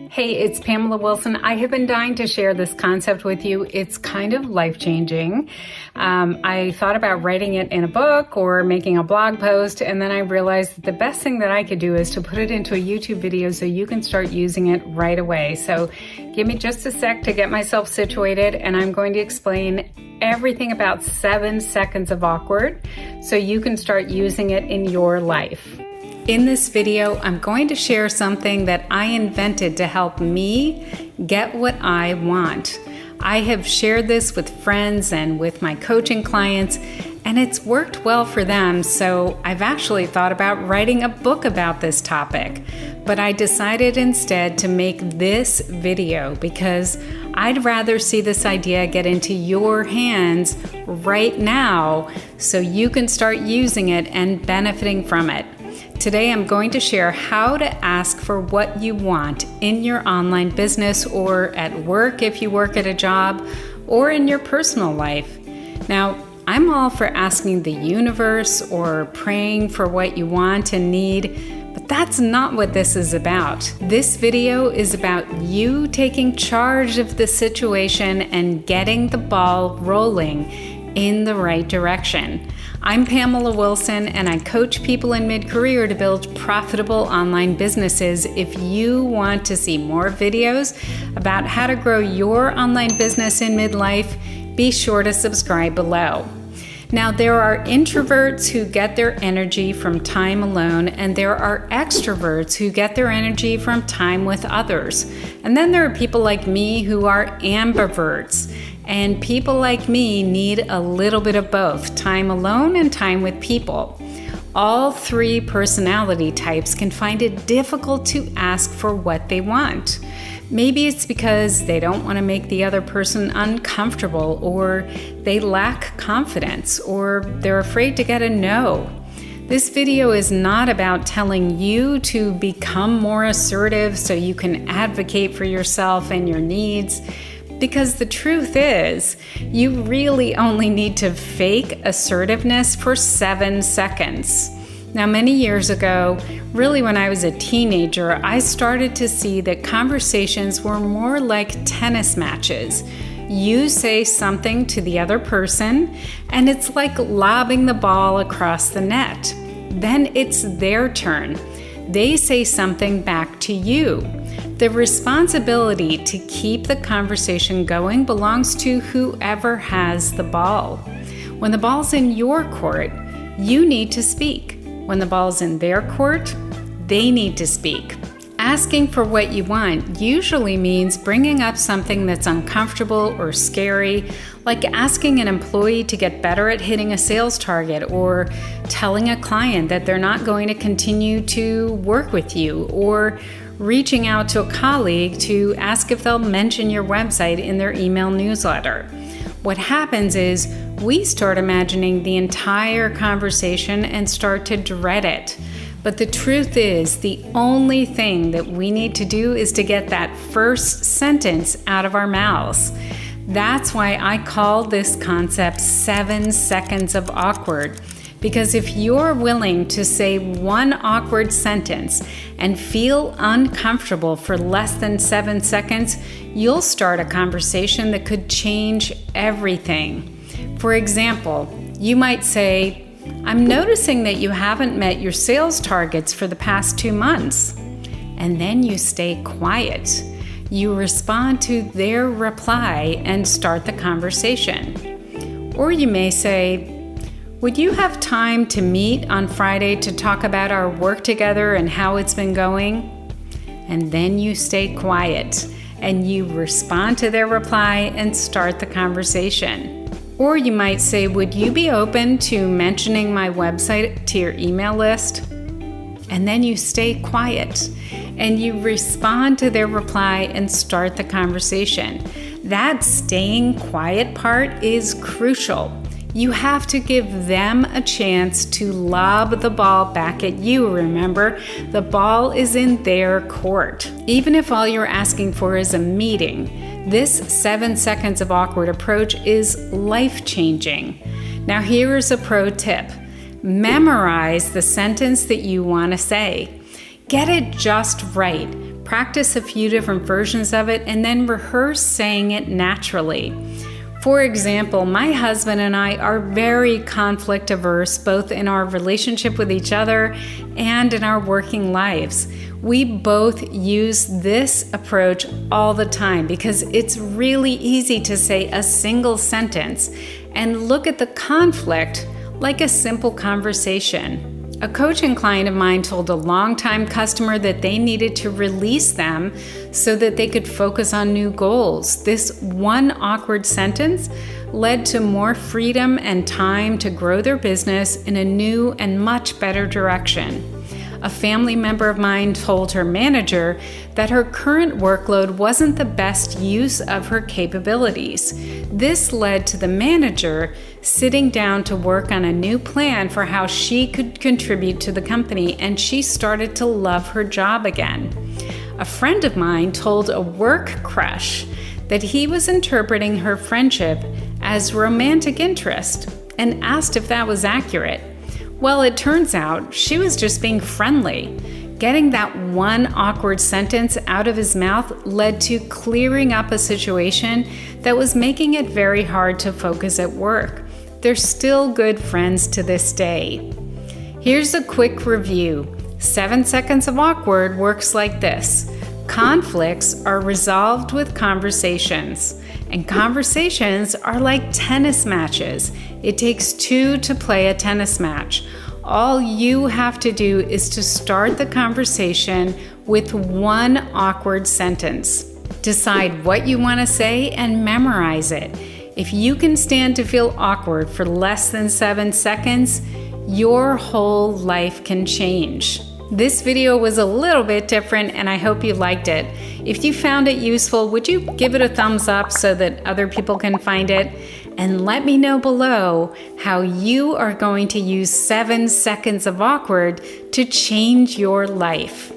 Hey, it's Pamela Wilson. I have been dying to share this concept with you. It's kind of life-changing. I thought about writing it in a book or making a blog post, and then I realized that the best thing that I could do is to put it into a YouTube video so you can start using it right away. So give me just a sec to get myself situated, and I'm going to explain everything about 7 seconds of awkward so you can start using it in your life. In this video, I'm going to share something that I invented to help me get what I want. I have shared this with friends and with my coaching clients, and it's worked well for them, so I've actually thought about writing a book about this topic. But I decided instead to make this video because I'd rather see this idea get into your hands right now so you can start using it and benefiting from it. Today, I'm going to share how to ask for what you want in your online business or at work if you work at a job or in your personal life. Now, I'm all for asking the universe or praying for what you want and need, but that's not what this is about. This video is about you taking charge of the situation and getting the ball rolling in the right direction. I'm Pamela Wilson, and I coach people in mid-career to build profitable online businesses. If you want to see more videos about how to grow your online business in midlife, be sure to subscribe below. Now, there are introverts who get their energy from time alone, and there are extroverts who get their energy from time with others. And then there are people like me who are ambiverts. And people like me need a little bit of both, time alone and time with people. All three personality types can find it difficult to ask for what they want. Maybe it's because they don't want to make the other person uncomfortable, or they lack confidence, or they're afraid to get a no. This video is not about telling you to become more assertive so you can advocate for yourself and your needs. Because the truth is, you really only need to fake assertiveness for 7 seconds. Now, many years ago, really when I was a teenager, I started to see that conversations were more like tennis matches. You say something to the other person, and it's like lobbing the ball across the net. Then it's their turn. They say something back to you. The responsibility to keep the conversation going belongs to whoever has the ball. When the ball's in your court, you need to speak. When the ball's in their court, they need to speak. Asking for what you want usually means bringing up something that's uncomfortable or scary, like asking an employee to get better at hitting a sales target, or telling a client that they're not going to continue to work with you, or reaching out to a colleague to ask if they'll mention your website in their email newsletter. What happens is we start imagining the entire conversation and start to dread it. But the truth is, the only thing that we need to do is to get that first sentence out of our mouths. That's why I call this concept 7 seconds of awkward. Because if you're willing to say one awkward sentence and feel uncomfortable for less than 7 seconds, you'll start a conversation that could change everything. For example, you might say, "I'm noticing that you haven't met your sales targets for the past 2 months." And then you stay quiet. You respond to their reply and start the conversation. Or you may say, "Would you have time to meet on Friday to talk about our work together and how it's been going?" And then you stay quiet and you respond to their reply and start the conversation. Or you might say, "Would you be open to mentioning my website to your email list?" And then you stay quiet and you respond to their reply and start the conversation. That staying quiet part is crucial. You have to give them a chance to lob the ball back at you. Remember, the ball is in their court. Even if all you're asking for is a meeting, this 7 seconds of awkward approach is life-changing. Now here's a pro tip. Memorize the sentence that you want to say. Get it just right. Practice a few different versions of it and then rehearse saying it naturally. For example, my husband and I are very conflict averse, both in our relationship with each other and in our working lives. We both use this approach all the time because it's really easy to say a single sentence and look at the conflict like a simple conversation. A coaching client of mine told a longtime customer that they needed to release them so that they could focus on new goals. This one awkward sentence led to more freedom and time to grow their business in a new and much better direction. A family member of mine told her manager that her current workload wasn't the best use of her capabilities. This led to the manager sitting down to work on a new plan for how she could contribute to the company, and she started to love her job again. A friend of mine told a work crush that he was interpreting her friendship as romantic interest and asked if that was accurate. Well, it turns out she was just being friendly. Getting that one awkward sentence out of his mouth led to clearing up a situation that was making it very hard to focus at work. They're still good friends to this day. Here's a quick review. 7 seconds of awkward works like this. Conflicts are resolved with conversations, and conversations are like tennis matches. It takes two to play a tennis match. All you have to do is to start the conversation with one awkward sentence. Decide what you want to say and memorize it. If you can stand to feel awkward for less than 7 seconds, your whole life can change. This video was a little bit different and I hope you liked it. If you found it useful, would you give it a thumbs up so that other people can find it? And let me know below how you are going to use 7 seconds of awkward to change your life.